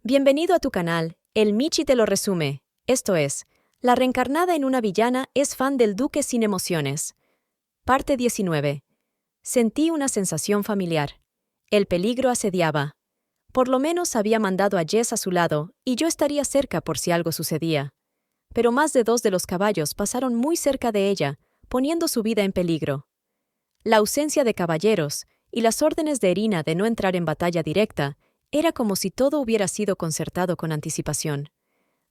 Bienvenido a tu canal, el Michi te lo resume. Esto es, la reencarnada en una villana es fan del duque sin emociones. Parte 19. Sentí una sensación familiar. El peligro asediaba. Por lo menos había mandado a Jess a su lado, y yo estaría cerca por si algo sucedía. Pero más de 2 de los caballos pasaron muy cerca de ella, poniendo su vida en peligro. La ausencia de caballeros y las órdenes de Irina de no entrar en batalla directa era como si todo hubiera sido concertado con anticipación.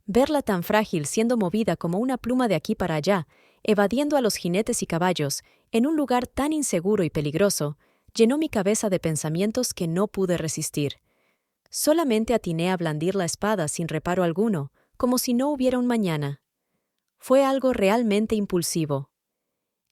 Verla tan frágil siendo movida como una pluma de aquí para allá, evadiendo a los jinetes y caballos, en un lugar tan inseguro y peligroso, llenó mi cabeza de pensamientos que no pude resistir. Solamente atiné a blandir la espada sin reparo alguno, como si no hubiera un mañana. Fue algo realmente impulsivo.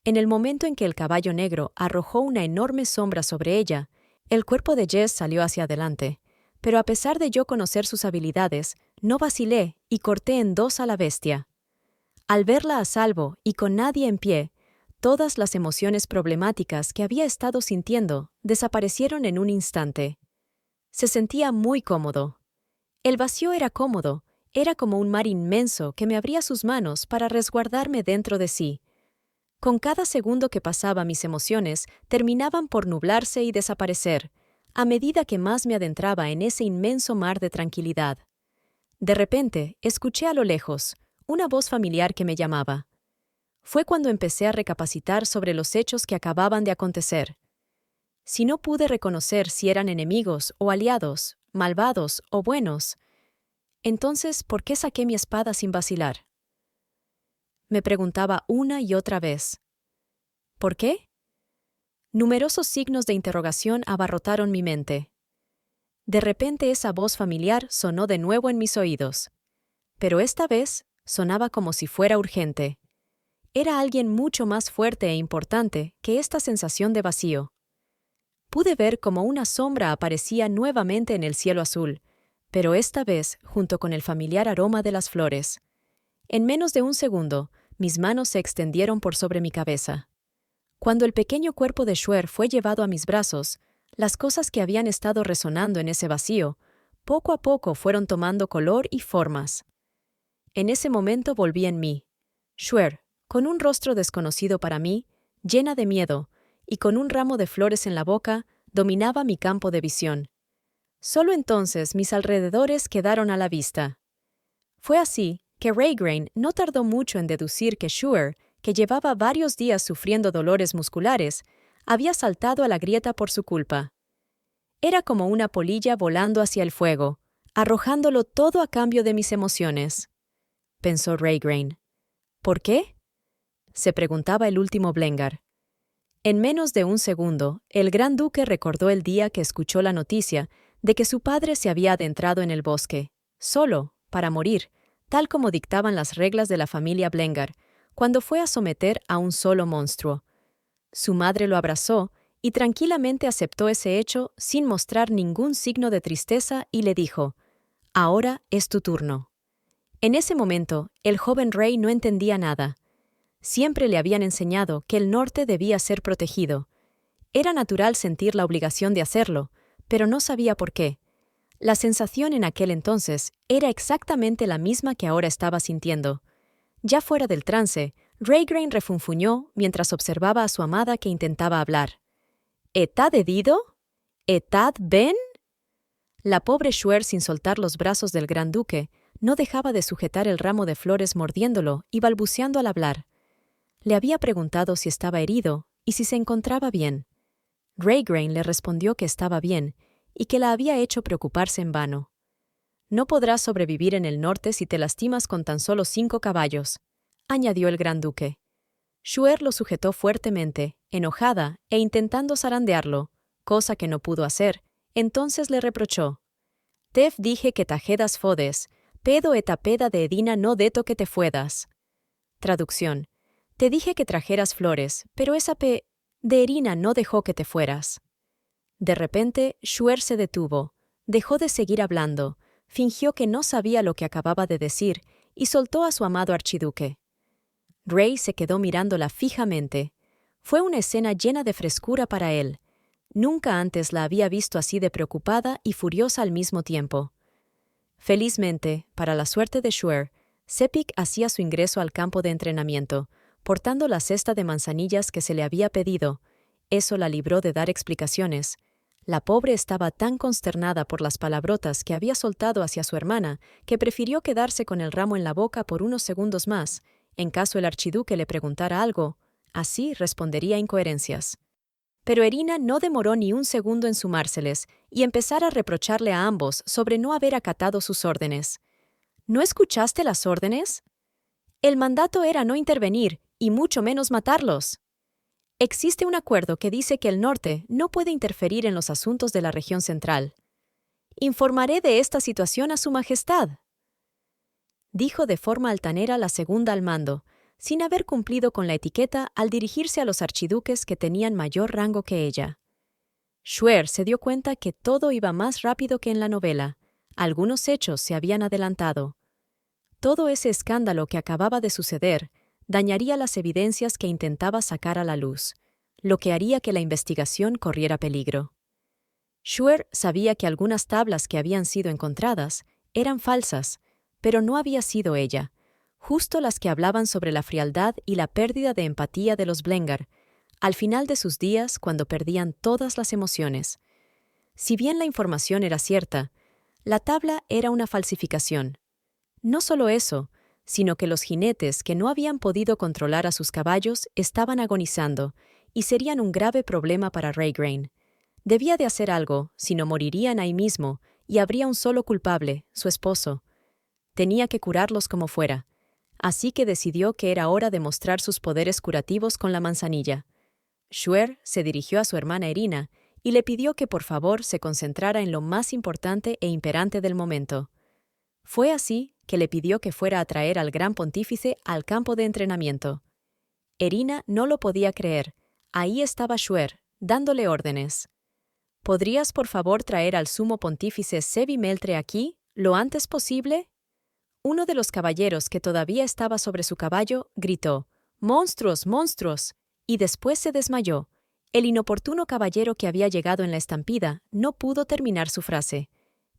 En el momento en que el caballo negro arrojó una enorme sombra sobre ella, el cuerpo de Jess salió hacia adelante, pero a pesar de yo conocer sus habilidades, no vacilé y corté en 2 a la bestia. Al verla a salvo y con nadie en pie, todas las emociones problemáticas que había estado sintiendo desaparecieron en un instante. Se sentía muy cómodo. El vacío era cómodo, era como un mar inmenso que me abría sus manos para resguardarme dentro de sí. Con cada segundo que pasaba mis emociones terminaban por nublarse y desaparecer, a medida que más me adentraba en ese inmenso mar de tranquilidad. De repente, escuché a lo lejos una voz familiar que me llamaba. Fue cuando empecé a recapacitar sobre los hechos que acababan de acontecer. Si no pude reconocer si eran enemigos o aliados, malvados o buenos, entonces, ¿por qué saqué mi espada sin vacilar? Me preguntaba una y otra vez. ¿Por qué? Numerosos signos de interrogación abarrotaron mi mente. De repente esa voz familiar sonó de nuevo en mis oídos. Pero esta vez sonaba como si fuera urgente. Era alguien mucho más fuerte e importante que esta sensación de vacío. Pude ver cómo una sombra aparecía nuevamente en el cielo azul, pero esta vez junto con el familiar aroma de las flores. En menos de un segundo, mis manos se extendieron por sobre mi cabeza. Cuando el pequeño cuerpo de Shuer fue llevado a mis brazos, las cosas que habían estado resonando en ese vacío, poco a poco fueron tomando color y formas. En ese momento volví en mí. Shuer, con un rostro desconocido para mí, llena de miedo, y con un ramo de flores en la boca, dominaba mi campo de visión. Solo entonces mis alrededores quedaron a la vista. Fue así que Raygrain no tardó mucho en deducir que Shuer, que llevaba varios días sufriendo dolores musculares, había saltado a la grieta por su culpa. Era como una polilla volando hacia el fuego, arrojándolo todo a cambio de mis emociones. Pensó Raygrain. ¿Por qué? Se preguntaba el último Blengar. En menos de un segundo, el gran duque recordó el día que escuchó la noticia de que su padre se había adentrado en el bosque, solo, para morir, tal como dictaban las reglas de la familia Blengar, cuando fue a someter a un solo monstruo. Su madre lo abrazó y tranquilamente aceptó ese hecho sin mostrar ningún signo de tristeza y le dijo, «Ahora es tu turno». En ese momento, el joven rey no entendía nada. Siempre le habían enseñado que el norte debía ser protegido. Era natural sentir la obligación de hacerlo, pero no sabía por qué. La sensación en aquel entonces era exactamente la misma que ahora estaba sintiendo. Ya fuera del trance, Raygrain refunfuñó mientras observaba a su amada que intentaba hablar. «¿Etad edido? ¿Etad ben?» La pobre Shuer, sin soltar los brazos del gran duque, no dejaba de sujetar el ramo de flores mordiéndolo y balbuceando al hablar. Le había preguntado si estaba herido y si se encontraba bien. Raygrain le respondió que estaba bien y que la había hecho preocuparse en vano. «No podrás sobrevivir en el norte si te lastimas con tan solo 5 caballos», añadió el gran duque. Shuer lo sujetó fuertemente, enojada e intentando zarandearlo, cosa que no pudo hacer. Entonces le reprochó. «Tef dije que tajedas fodes, pedo etapeda de Edina no deto que te fuedas». Traducción. Te dije que trajeras flores, pero esa de Irina no dejó que te fueras. De repente, Shuer se detuvo, dejó de seguir hablando, fingió que no sabía lo que acababa de decir y soltó a su amado archiduque. Ray se quedó mirándola fijamente. Fue una escena llena de frescura para él. Nunca antes la había visto así de preocupada y furiosa al mismo tiempo. Felizmente, para la suerte de Shuer, Sepik hacía su ingreso al campo de entrenamiento, portando la cesta de manzanillas que se le había pedido. Eso la libró de dar explicaciones. La pobre estaba tan consternada por las palabrotas que había soltado hacia su hermana que prefirió quedarse con el ramo en la boca por unos segundos más, en caso el archiduque le preguntara algo. Así respondería incoherencias. Pero Irina no demoró ni un segundo en sumárseles y empezar a reprocharle a ambos sobre no haber acatado sus órdenes. ¿No escuchaste las órdenes? El mandato era no intervenir, y mucho menos matarlos. Existe un acuerdo que dice que el norte no puede interferir en los asuntos de la región central. Informaré de esta situación a Su Majestad, dijo de forma altanera la segunda al mando, sin haber cumplido con la etiqueta al dirigirse a los archiduques que tenían mayor rango que ella. Shuer se dio cuenta que todo iba más rápido que en la novela. Algunos hechos se habían adelantado. Todo ese escándalo que acababa de suceder dañaría las evidencias que intentaba sacar a la luz, lo que haría que la investigación corriera peligro. Shuer sabía que algunas tablas que habían sido encontradas eran falsas, pero no había sido ella, justo las que hablaban sobre la frialdad y la pérdida de empatía de los Blengar, al final de sus días cuando perdían todas las emociones. Si bien la información era cierta, la tabla era una falsificación. No solo eso, sino que los jinetes que no habían podido controlar a sus caballos estaban agonizando y serían un grave problema para Raygrain. Debía de hacer algo, si no morirían ahí mismo, y habría un solo culpable, su esposo. Tenía que curarlos como fuera, así que decidió que era hora de mostrar sus poderes curativos con la manzanilla. Shuer se dirigió a su hermana Irina y le pidió que por favor se concentrara en lo más importante e imperante del momento. Fue así que le pidió que fuera a traer al gran pontífice al campo de entrenamiento. Irina no lo podía creer. Ahí estaba Shuer, dándole órdenes. ¿Podrías por favor traer al sumo pontífice Sebi Meltre aquí, lo antes posible? Uno de los caballeros que todavía estaba sobre su caballo gritó, «¡Monstruos, monstruos!», y después se desmayó. El inoportuno caballero que había llegado en la estampida no pudo terminar su frase.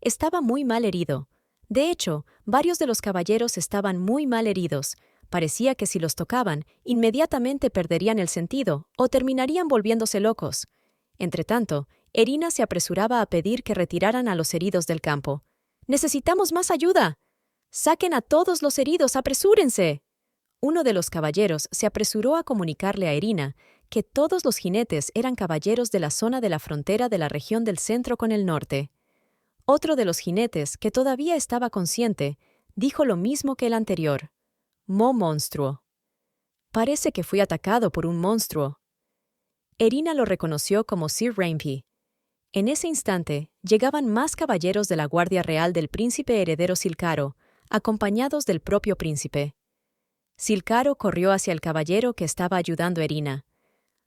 Estaba muy mal herido. De hecho, varios de los caballeros estaban muy mal heridos. Parecía que si los tocaban, inmediatamente perderían el sentido o terminarían volviéndose locos. Entretanto, Irina se apresuraba a pedir que retiraran a los heridos del campo. «¡Necesitamos más ayuda! ¡Saquen a todos los heridos! ¡Apresúrense!». Uno de los caballeros se apresuró a comunicarle a Irina que todos los jinetes eran caballeros de la zona de la frontera de la región del centro con el norte. Otro de los jinetes, que todavía estaba consciente, dijo lo mismo que el anterior. «¡Mo monstruo!». «Parece que fui atacado por un monstruo». Irina lo reconoció como Sir Rainpi. En ese instante, llegaban más caballeros de la Guardia Real del príncipe heredero Silcaro, acompañados del propio príncipe. Silcaro corrió hacia el caballero que estaba ayudando a Irina.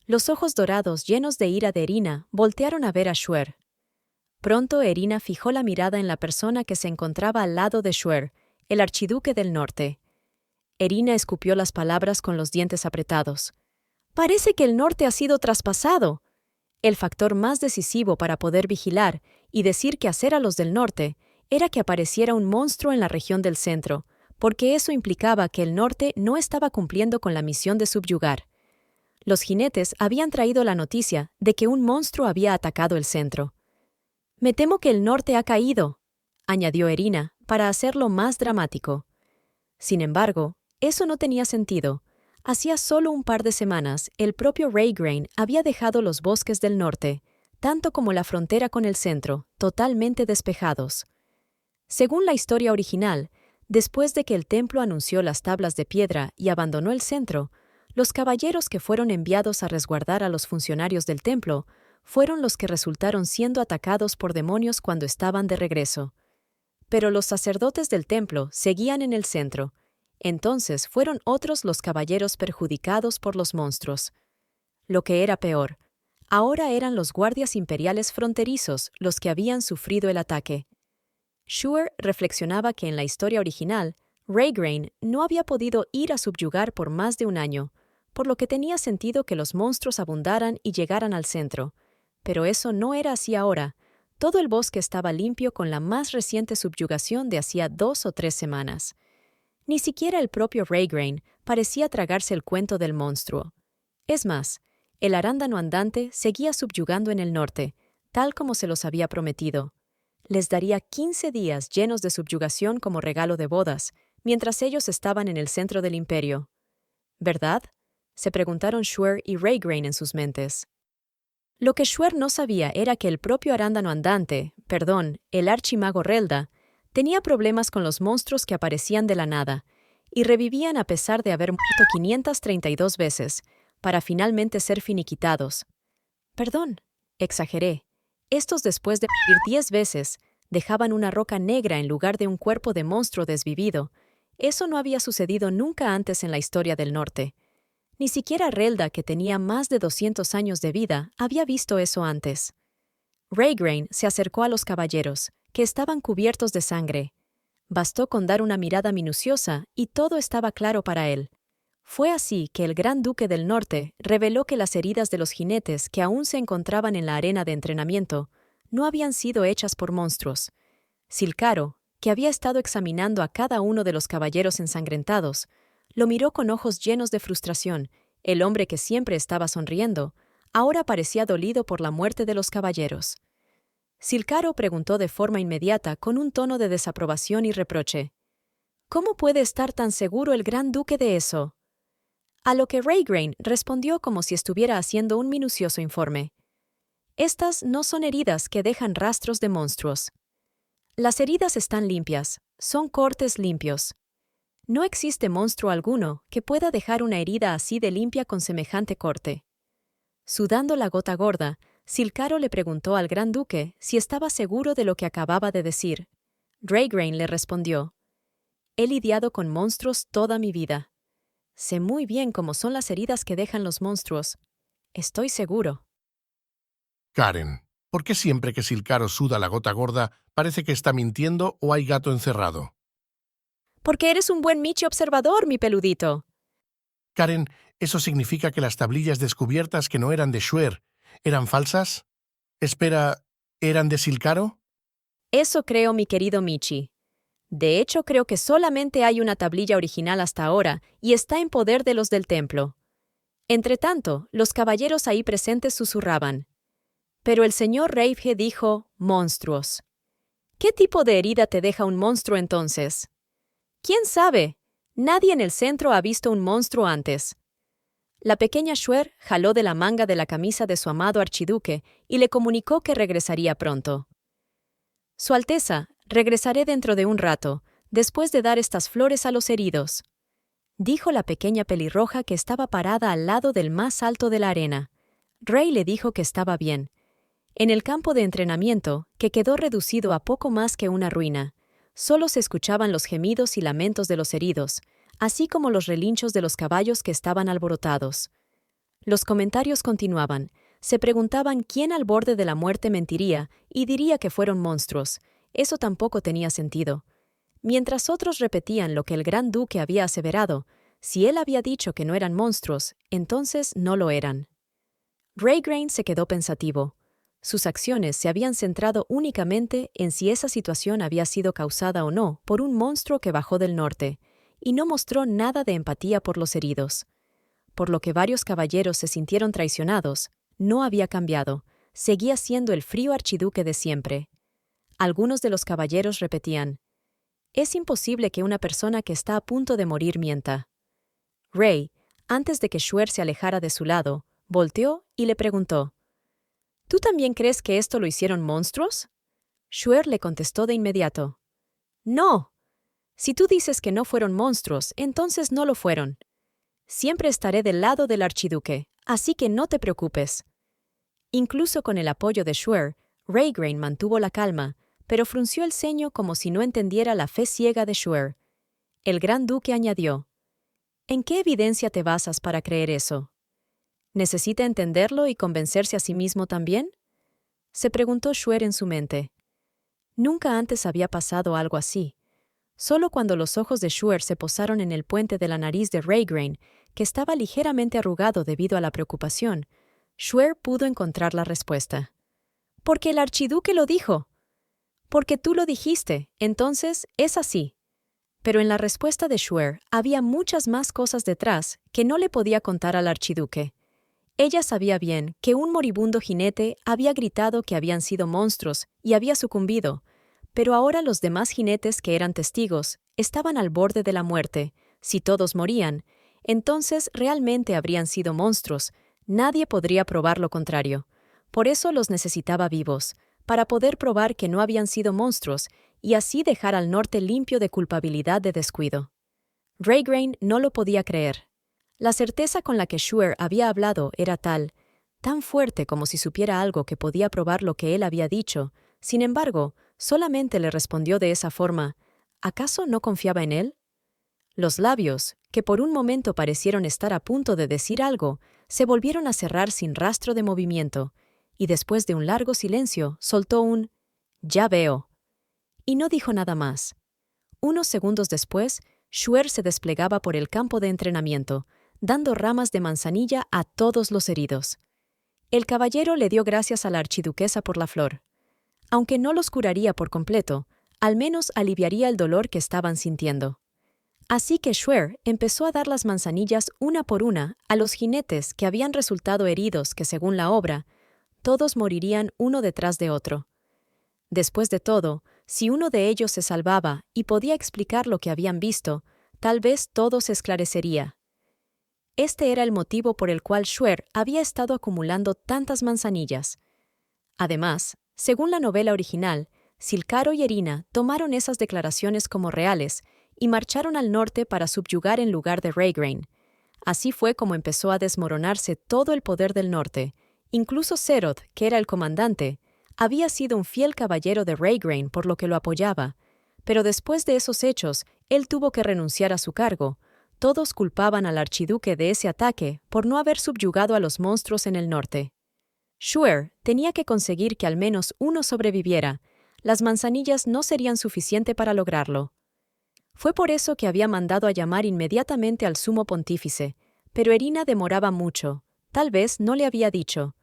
Los ojos dorados llenos de ira de Irina voltearon a ver a Shuer. Pronto Irina fijó la mirada en la persona que se encontraba al lado de Shuer, el archiduque del norte. Irina escupió las palabras con los dientes apretados. «Parece que el norte ha sido traspasado». El factor más decisivo para poder vigilar y decir qué hacer a los del norte era que apareciera un monstruo en la región del centro, porque eso implicaba que el norte no estaba cumpliendo con la misión de subyugar. Los jinetes habían traído la noticia de que un monstruo había atacado el centro. «Me temo que el norte ha caído», añadió Irina, para hacerlo más dramático. Sin embargo, eso no tenía sentido. Hacía solo un par de semanas, el propio Raygrain había dejado los bosques del norte, tanto como la frontera con el centro, totalmente despejados. Según la historia original, después de que el templo anunció las tablas de piedra y abandonó el centro, los caballeros que fueron enviados a resguardar a los funcionarios del templo fueron los que resultaron siendo atacados por demonios cuando estaban de regreso. Pero los sacerdotes del templo seguían en el centro. Entonces fueron otros los caballeros perjudicados por los monstruos. Lo que era peor, ahora eran los guardias imperiales fronterizos los que habían sufrido el ataque. Shuer reflexionaba que en la historia original, Raygrain no había podido ir a subyugar por más de un año, por lo que tenía sentido que los monstruos abundaran y llegaran al centro. Pero eso no era así ahora, Todo el bosque estaba limpio con la más reciente subyugación de hacía 2 o 3 semanas. Ni siquiera el propio Raygrain parecía tragarse el cuento del monstruo. Es más, el arándano andante seguía subyugando en el norte, tal como se los había prometido. Les daría 15 días llenos de subyugación como regalo de bodas, mientras ellos estaban en el centro del imperio. ¿Verdad?, se preguntaron Shuer y Raygrain en sus mentes. Lo que Shuer no sabía era que el propio arándano andante, el archimago Relda, tenía problemas con los monstruos que aparecían de la nada y revivían a pesar de haber muerto 532 veces, para finalmente ser finiquitados. Exageré. Estos, después de morir 10 veces, dejaban una roca negra en lugar de un cuerpo de monstruo desvivido. Eso no había sucedido nunca antes en la historia del norte. Ni siquiera Relda, que tenía más de 200 años de vida, había visto eso antes. Raygrain se acercó a los caballeros, que estaban cubiertos de sangre. Bastó con dar una mirada minuciosa y todo estaba claro para él. Fue así que el Gran Duque del Norte reveló que las heridas de los jinetes que aún se encontraban en la arena de entrenamiento no habían sido hechas por monstruos. Silcaro, que había estado examinando a cada uno de los caballeros ensangrentados, lo miró con ojos llenos de frustración. El hombre que siempre estaba sonriendo, ahora parecía dolido por la muerte de los caballeros. Silcaro preguntó de forma inmediata con un tono de desaprobación y reproche: ¿Cómo puede estar tan seguro el Gran Duque de eso? A lo que Raygrain respondió como si estuviera haciendo un minucioso informe. Estas no son heridas que dejan rastros de monstruos. Las heridas están limpias, son cortes limpios. No existe monstruo alguno que pueda dejar una herida así de limpia con semejante corte. Sudando la gota gorda, Silcaro le preguntó al Gran Duque si estaba seguro de lo que acababa de decir. Raygrain le respondió: He lidiado con monstruos toda mi vida. Sé muy bien cómo son las heridas que dejan los monstruos. Estoy seguro. Karen, ¿por qué siempre que Silcaro suda la gota gorda parece que está mintiendo o hay gato encerrado? Porque eres un buen Michi observador, mi peludito. Karen, ¿eso significa que las tablillas descubiertas que no eran de Shuer eran falsas? Espera, ¿eran de Silcaro? Eso creo, mi querido Michi. De hecho, creo que solamente hay una tablilla original hasta ahora y está en poder de los del templo. Entretanto, los caballeros ahí presentes susurraban. Pero el señor Reifje dijo: monstruos. ¿Qué tipo de herida te deja un monstruo entonces? ¿Quién sabe? Nadie en el centro ha visto un monstruo antes. La pequeña Shuer jaló de la manga de la camisa de su amado archiduque y le comunicó que regresaría pronto. Su Alteza, regresaré dentro de un rato, después de dar estas flores a los heridos, dijo la pequeña pelirroja que estaba parada al lado del más alto de la arena. Rey le dijo que estaba bien. En el campo de entrenamiento, que quedó reducido a poco más que una ruina, solo se escuchaban los gemidos y lamentos de los heridos, así como los relinchos de los caballos que estaban alborotados. Los comentarios continuaban. Se preguntaban quién al borde de la muerte mentiría y diría que fueron monstruos. Eso tampoco tenía sentido. Mientras otros repetían lo que el Gran Duque había aseverado, si él había dicho que no eran monstruos, entonces no lo eran. Raygrain se quedó pensativo. Sus acciones se habían centrado únicamente en si esa situación había sido causada o no por un monstruo que bajó del norte, y no mostró nada de empatía por los heridos. Por lo que varios caballeros se sintieron traicionados, no había cambiado, seguía siendo el frío archiduque de siempre. Algunos de los caballeros repetían: es imposible que una persona que está a punto de morir mienta. Ray, antes de que Shuer se alejara de su lado, volteó y le preguntó: ¿Tú también crees que esto lo hicieron monstruos? Shuer le contestó de inmediato: No. Si tú dices que no fueron monstruos, entonces no lo fueron. Siempre estaré del lado del archiduque, así que no te preocupes. Incluso con el apoyo de Shuer, Raygrain mantuvo la calma, pero frunció el ceño como si no entendiera la fe ciega de Shuer. El Gran Duque añadió: ¿En qué evidencia te basas para creer eso? ¿Necesita entenderlo y convencerse a sí mismo también? Se preguntó Shuer en su mente. Nunca antes había pasado algo así. Solo cuando los ojos de Shuer se posaron en el puente de la nariz de Raygrain, que estaba ligeramente arrugado debido a la preocupación, Shuer pudo encontrar la respuesta. Porque el archiduque lo dijo. Porque tú lo dijiste, entonces es así. Pero en la respuesta de Shuer había muchas más cosas detrás que no le podía contar al archiduque. Ella sabía bien que un moribundo jinete había gritado que habían sido monstruos y había sucumbido, pero ahora los demás jinetes que eran testigos estaban al borde de la muerte. Si todos morían, entonces realmente habrían sido monstruos. Nadie podría probar lo contrario. Por eso los necesitaba vivos, para poder probar que no habían sido monstruos y así dejar al norte limpio de culpabilidad de descuido. Raygrain no lo podía creer. La certeza con la que Shuer había hablado era tan fuerte como si supiera algo que podía probar lo que él había dicho. Sin embargo, solamente le respondió de esa forma. ¿Acaso no confiaba en él? Los labios, que por un momento parecieron estar a punto de decir algo, se volvieron a cerrar sin rastro de movimiento, y después de un largo silencio soltó un «Ya veo», y no dijo nada más. Unos segundos después, Shuer se desplegaba por el campo de entrenamiento, dando ramas de manzanilla a todos los heridos. El caballero le dio gracias a la archiduquesa por la flor. Aunque no los curaría por completo, al menos aliviaría el dolor que estaban sintiendo. Así que Shuer empezó a dar las manzanillas una por una a los jinetes que habían resultado heridos que, según la obra, todos morirían uno detrás de otro. Después de todo, si uno de ellos se salvaba y podía explicar lo que habían visto, tal vez todo se esclarecería. Este era el motivo por el cual Shuer había estado acumulando tantas manzanillas. Además, según la novela original, Silcaro y Erina tomaron esas declaraciones como reales y marcharon al norte para subyugar en lugar de Raygrain. Así fue como empezó a desmoronarse todo el poder del norte. Incluso Zeroth, que era el comandante, había sido un fiel caballero de Raygrain por lo que lo apoyaba, pero después de esos hechos, él tuvo que renunciar a su cargo. Todos culpaban al archiduque de ese ataque por no haber subyugado a los monstruos en el norte. Shuer tenía que conseguir que al menos uno sobreviviera. Las manzanillas no serían suficiente para lograrlo. Fue por eso que había mandado a llamar inmediatamente al sumo pontífice, pero Erina demoraba mucho. Tal vez no le había dicho.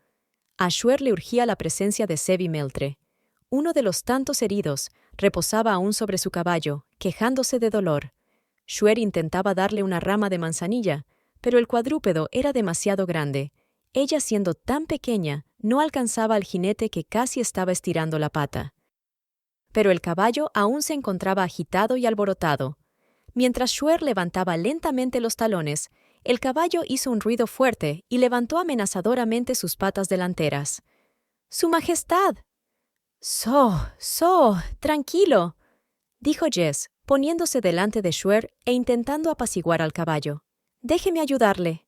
A Shuer le urgía la presencia de Sevi Meltre. Uno de los tantos heridos reposaba aún sobre su caballo, quejándose de dolor. Shuer intentaba darle una rama de manzanilla, pero el cuadrúpedo era demasiado grande. Ella, siendo tan pequeña, no alcanzaba al jinete que casi estaba estirando la pata. Pero el caballo aún se encontraba agitado y alborotado. Mientras Shuer levantaba lentamente los talones, el caballo hizo un ruido fuerte y levantó amenazadoramente sus patas delanteras. ¡Su Majestad! Tranquilo», dijo Jess, poniéndose delante de Shuer e intentando apaciguar al caballo. «Déjeme ayudarle»,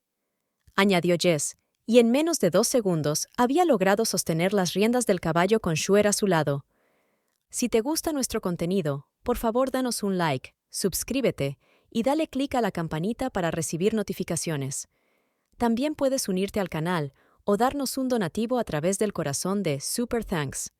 añadió Jess, y en menos de 2 segundos había logrado sostener las riendas del caballo con Shuer a su lado. Si te gusta nuestro contenido, por favor danos un like, suscríbete y dale clic a la campanita para recibir notificaciones. También puedes unirte al canal o darnos un donativo a través del corazón de Super Thanks.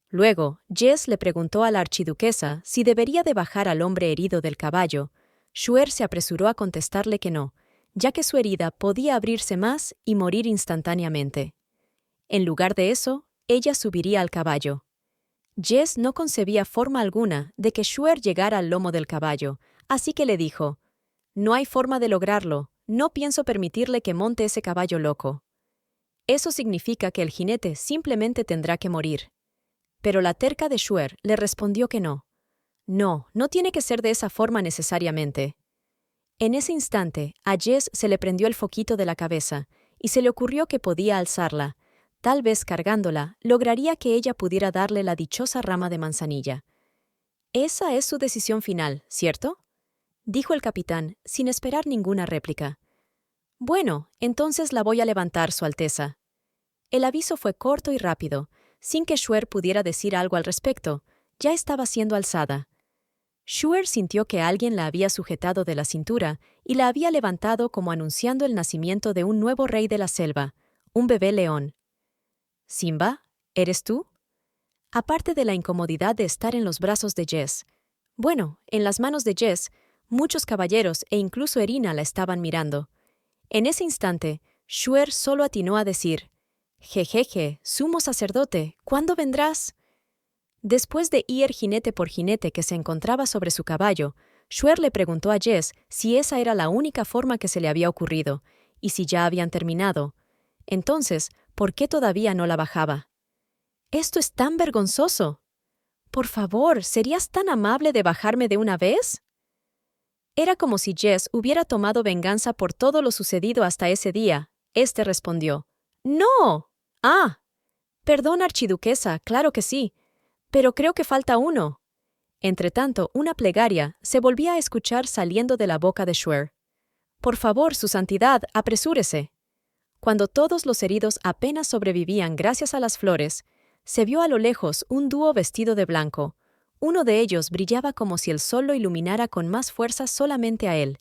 Luego, Jess le preguntó a la archiduquesa si debería de bajar al hombre herido del caballo. Shuer se apresuró a contestarle que no, ya que su herida podía abrirse más y morir instantáneamente. En lugar de eso, ella subiría al caballo. Jess no concebía forma alguna de que Shuer llegara al lomo del caballo, así que le dijo: «No hay forma de lograrlo, no pienso permitirle que monte ese caballo loco». Eso significa que el jinete simplemente tendrá que morir. Pero la terca de Shuer le respondió que no. No tiene que ser de esa forma necesariamente. En ese instante, a Jess se le prendió el foquito de la cabeza y se le ocurrió que podía alzarla. Tal vez cargándola, lograría que ella pudiera darle la dichosa rama de manzanilla. «Esa es su decisión final, ¿cierto?», dijo el capitán, sin esperar ninguna réplica. «Bueno, entonces la voy a levantar, Su Alteza». El aviso fue corto y rápido, sin que Shuer pudiera decir algo al respecto. Ya estaba siendo alzada. Shuer sintió que alguien la había sujetado de la cintura y la había levantado como anunciando el nacimiento de un nuevo rey de la selva, un bebé león. «Simba, ¿eres tú?», aparte de la incomodidad de estar en los brazos de Jess. Bueno, en las manos de Jess, muchos caballeros e incluso Erina la estaban mirando. En ese instante, Shuer solo atinó a decir: Jejeje, sumo sacerdote, ¿cuándo vendrás? Después de ir jinete por jinete que se encontraba sobre su caballo, Shuer le preguntó a Jess si esa era la única forma que se le había ocurrido, y si ya habían terminado. Entonces, ¿por qué todavía no la bajaba? «Esto es tan vergonzoso. Por favor, ¿serías tan amable de bajarme de una vez?» Era como si Jess hubiera tomado venganza por todo lo sucedido hasta ese día. Este respondió, «¡No! Ah, perdón, archiduquesa, claro que sí, pero creo que falta uno». Entretanto, una plegaria se volvía a escuchar saliendo de la boca de Shuer. «Por favor, su santidad, apresúrese». Cuando todos los heridos apenas sobrevivían gracias a las flores, se vio a lo lejos un dúo vestido de blanco. Uno de ellos brillaba como si el sol lo iluminara con más fuerza solamente a él,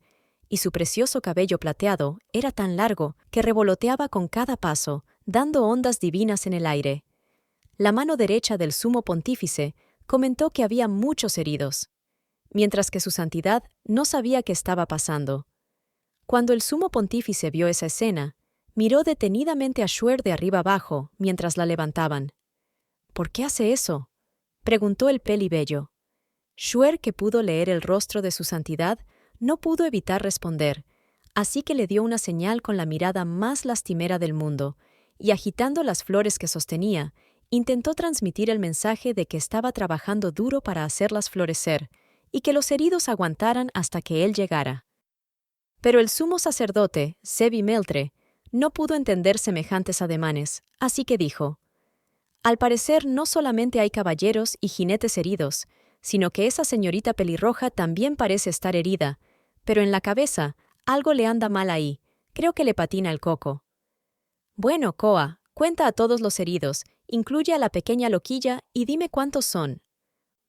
y su precioso cabello plateado era tan largo que revoloteaba con cada paso, dando ondas divinas en el aire. La mano derecha del sumo pontífice comentó que había muchos heridos, mientras que su santidad no sabía qué estaba pasando. Cuando el sumo pontífice vio esa escena, miró detenidamente a Shuer de arriba abajo mientras la levantaban. «¿Por qué hace eso?», preguntó el pelibello. Shuer, que pudo leer el rostro de su santidad, no pudo evitar responder, así que le dio una señal con la mirada más lastimera del mundo, y agitando las flores que sostenía, intentó transmitir el mensaje de que estaba trabajando duro para hacerlas florecer, y que los heridos aguantaran hasta que él llegara. Pero el sumo sacerdote, Sebi Meltre, no pudo entender semejantes ademanes, así que dijo, «Al parecer no solamente hay caballeros y jinetes heridos, sino que esa señorita pelirroja también parece estar herida, pero en la cabeza algo le anda mal ahí, creo que le patina el coco». «Bueno, Koa, cuenta a todos los heridos, incluye a la pequeña loquilla y dime cuántos son».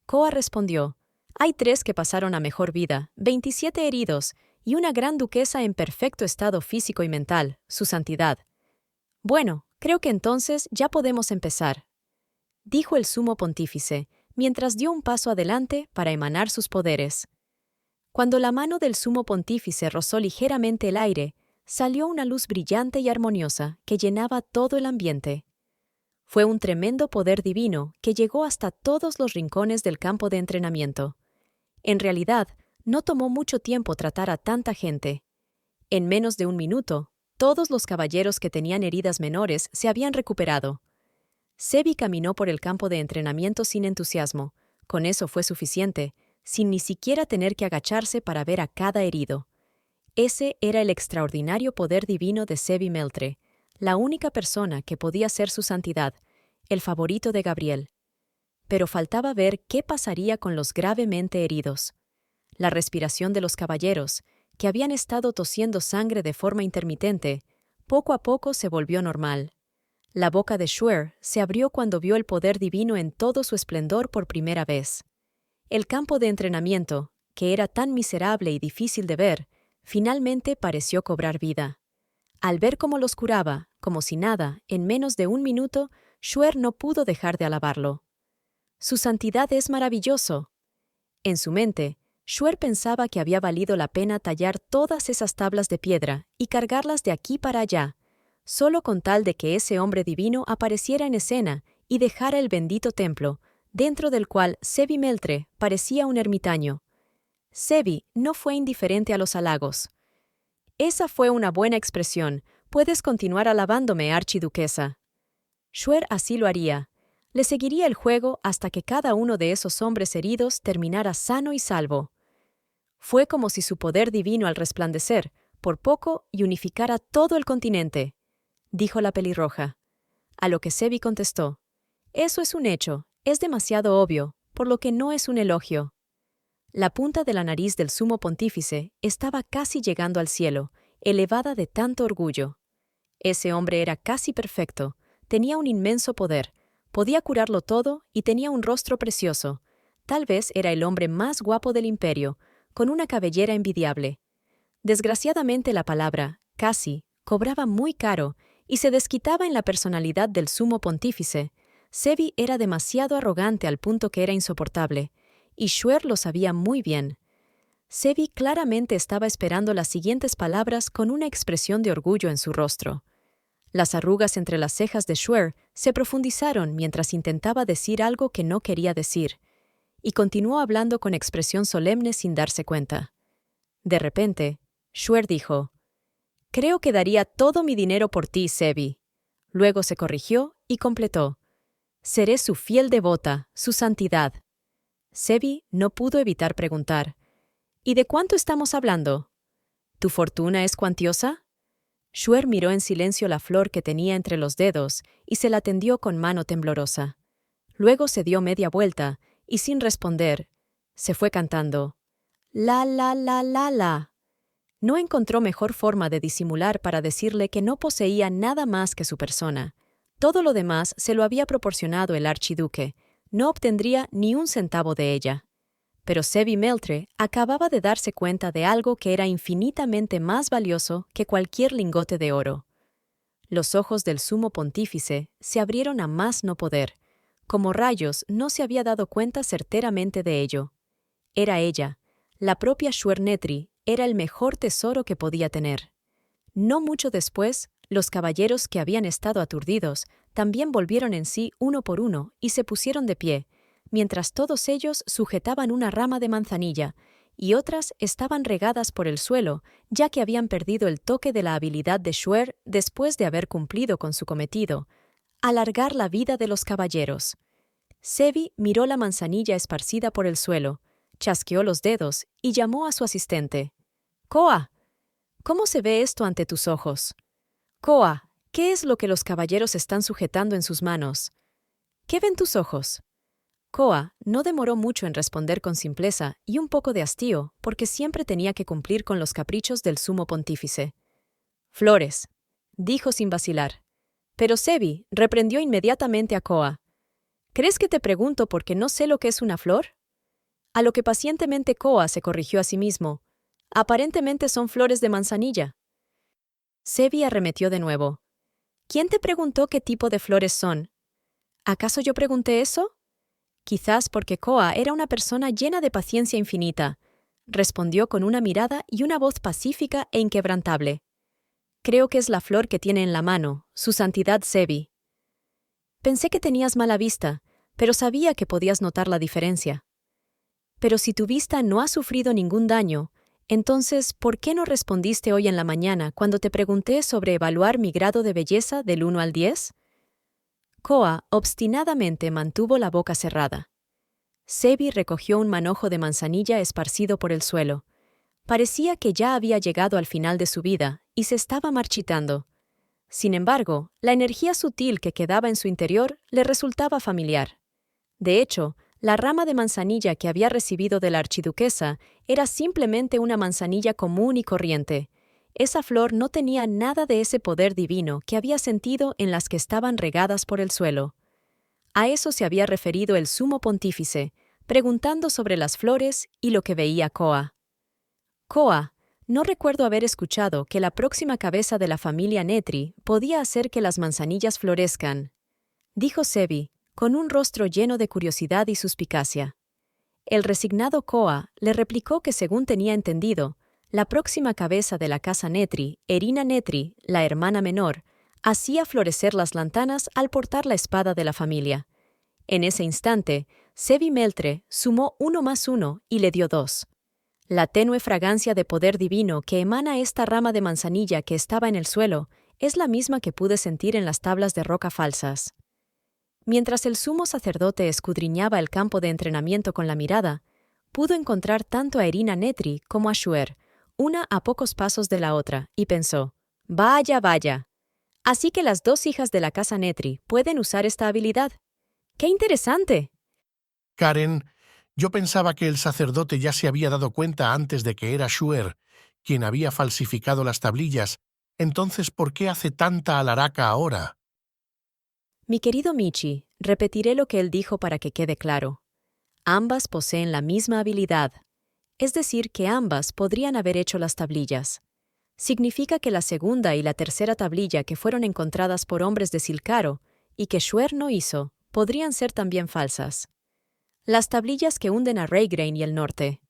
Koa respondió, «Hay 3 que pasaron a mejor vida, 27 heridos, y una gran duquesa en perfecto estado físico y mental, su santidad». «Bueno, creo que entonces ya podemos empezar», dijo el sumo pontífice, mientras dio un paso adelante para emanar sus poderes. Cuando la mano del sumo pontífice rozó ligeramente el aire, salió una luz brillante y armoniosa que llenaba todo el ambiente. Fue un tremendo poder divino que llegó hasta todos los rincones del campo de entrenamiento. En realidad, no tomó mucho tiempo tratar a tanta gente. En menos de un minuto, todos los caballeros que tenían heridas menores se habían recuperado. Sebi caminó por el campo de entrenamiento sin entusiasmo. Con eso fue suficiente, sin ni siquiera tener que agacharse para ver a cada herido. Ese era el extraordinario poder divino de Sebi Meltre, la única persona que podía ser su santidad, el favorito de Gabriel. Pero faltaba ver qué pasaría con los gravemente heridos. La respiración de los caballeros, que habían estado tosiendo sangre de forma intermitente, poco a poco se volvió normal. La boca de Shuer se abrió cuando vio el poder divino en todo su esplendor por primera vez. El campo de entrenamiento, que era tan miserable y difícil de ver, finalmente pareció cobrar vida. Al ver cómo los curaba, como si nada, en menos de un minuto, Shuer no pudo dejar de alabarlo. «Su santidad es maravilloso». En su mente, Shuer pensaba que había valido la pena tallar todas esas tablas de piedra y cargarlas de aquí para allá, solo con tal de que ese hombre divino apareciera en escena y dejara el bendito templo, dentro del cual Sebi Meltre parecía un ermitaño. Sebi no fue indiferente a los halagos. «Esa fue una buena expresión. Puedes continuar alabándome, archiduquesa». Shuer así lo haría. Le seguiría el juego hasta que cada uno de esos hombres heridos terminara sano y salvo. Fue como si su poder divino al resplandecer, por poco, y unificara todo el continente, dijo la pelirroja. A lo que Sebi contestó, «Eso es un hecho, es demasiado obvio, por lo que no es un elogio». La punta de la nariz del sumo pontífice estaba casi llegando al cielo, elevada de tanto orgullo. Ese hombre era casi perfecto, tenía un inmenso poder, podía curarlo todo y tenía un rostro precioso. Tal vez era el hombre más guapo del imperio, con una cabellera envidiable. Desgraciadamente la palabra, casi, cobraba muy caro y se desquitaba en la personalidad del sumo pontífice. Sebi era demasiado arrogante al punto que era insoportable, y Shuer lo sabía muy bien. Sebi claramente estaba esperando las siguientes palabras con una expresión de orgullo en su rostro. Las arrugas entre las cejas de Shuer se profundizaron mientras intentaba decir algo que no quería decir, y continuó hablando con expresión solemne sin darse cuenta. De repente, Shuer dijo: «Creo que daría todo mi dinero por ti, Sebi». Luego se corrigió y completó: «Seré su fiel devota, su santidad». Sebi no pudo evitar preguntar: «¿Y de cuánto estamos hablando? ¿Tu fortuna es cuantiosa?» Shuer miró en silencio la flor que tenía entre los dedos y se la tendió con mano temblorosa. Luego se dio media vuelta y, sin responder, se fue cantando: «La, la, la, la, la». No encontró mejor forma de disimular para decirle que no poseía nada más que su persona. Todo lo demás se lo había proporcionado el archiduque. No obtendría ni un centavo de ella. Pero Sebi Meltre acababa de darse cuenta de algo que era infinitamente más valioso que cualquier lingote de oro. Los ojos del sumo pontífice se abrieron a más no poder. Como rayos, no se había dado cuenta certeramente de ello. Era ella, la propia Shuer Netri, era el mejor tesoro que podía tener. No mucho después, los caballeros que habían estado aturdidos también volvieron en sí uno por uno y se pusieron de pie, mientras todos ellos sujetaban una rama de manzanilla y otras estaban regadas por el suelo, ya que habían perdido el toque de la habilidad de Shuer después de haber cumplido con su cometido: alargar la vida de los caballeros. Sebi miró la manzanilla esparcida por el suelo, chasqueó los dedos y llamó a su asistente. «Koa, ¿cómo se ve esto ante tus ojos? Koa, ¿qué es lo que los caballeros están sujetando en sus manos? ¿Qué ven tus ojos?» Koa no demoró mucho en responder con simpleza y un poco de hastío, porque siempre tenía que cumplir con los caprichos del sumo pontífice. «Flores», dijo sin vacilar. Pero Sebi reprendió inmediatamente a Koa. «¿Crees que te pregunto porque no sé lo que es una flor?» A lo que pacientemente Koa se corrigió a sí mismo. «Aparentemente son flores de manzanilla». Sebi arremetió de nuevo. «¿Quién te preguntó qué tipo de flores son? ¿Acaso yo pregunté eso?» Quizás porque Koa era una persona llena de paciencia infinita. Respondió con una mirada y una voz pacífica e inquebrantable. «Creo que es la flor que tiene en la mano, su santidad Sebi». «Pensé que tenías mala vista, pero sabía que podías notar la diferencia». «Pero si tu vista no ha sufrido ningún daño, entonces, ¿por qué no respondiste hoy en la mañana cuando te pregunté sobre evaluar mi grado de belleza del 1 al 10? Koa obstinadamente mantuvo la boca cerrada. Sebi recogió un manojo de manzanilla esparcido por el suelo. Parecía que ya había llegado al final de su vida y se estaba marchitando. Sin embargo, la energía sutil que quedaba en su interior le resultaba familiar. De hecho, la rama de manzanilla que había recibido de la archiduquesa era simplemente una manzanilla común y corriente. Esa flor no tenía nada de ese poder divino que había sentido en las que estaban regadas por el suelo. A eso se había referido el sumo pontífice, preguntando sobre las flores y lo que veía Koa. «Koa, no recuerdo haber escuchado que la próxima cabeza de la familia Netri podía hacer que las manzanillas florezcan», dijo Sebi, con un rostro lleno de curiosidad y suspicacia. El resignado Koa le replicó que, según tenía entendido, la próxima cabeza de la casa Netri, Erina Netri, la hermana menor, hacía florecer las lantanas al portar la espada de la familia. En ese instante, Sebi Meltre sumó 1 más 1 y le dio 2. La tenue fragancia de poder divino que emana esta rama de manzanilla que estaba en el suelo es la misma que pude sentir en las tablas de roca falsas. Mientras el sumo sacerdote escudriñaba el campo de entrenamiento con la mirada, pudo encontrar tanto a Erina Netri como a Shuer, una a pocos pasos de la otra, y pensó: «Vaya, vaya. Así que las 2 hijas de la casa Netri pueden usar esta habilidad. ¡Qué interesante!». Karen, yo pensaba que el sacerdote ya se había dado cuenta antes de que era Shuer quien había falsificado las tablillas. Entonces, ¿por qué hace tanta alaraca ahora? Mi querido Michi, repetiré lo que él dijo para que quede claro. Ambas poseen la misma habilidad, es decir, que ambas podrían haber hecho las tablillas. Significa que la segunda y la tercera tablilla que fueron encontradas por hombres de Silcaro y que Shuer no hizo, podrían ser también falsas. Las tablillas que hunden a Raygrain y el norte.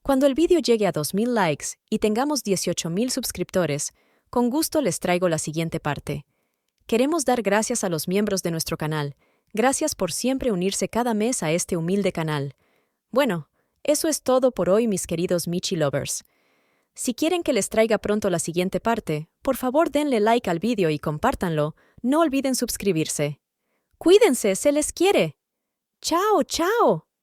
Cuando el vídeo llegue a 2000 likes y tengamos 18,000 suscriptores, con gusto les traigo la siguiente parte. Queremos dar gracias a los miembros de nuestro canal. Gracias por siempre unirse cada mes a este humilde canal. Bueno, eso es todo por hoy, mis queridos Michi Lovers. Si quieren que les traiga pronto la siguiente parte, por favor denle like al vídeo y compártanlo. No olviden suscribirse. Cuídense, se les quiere. ¡Chao, chao!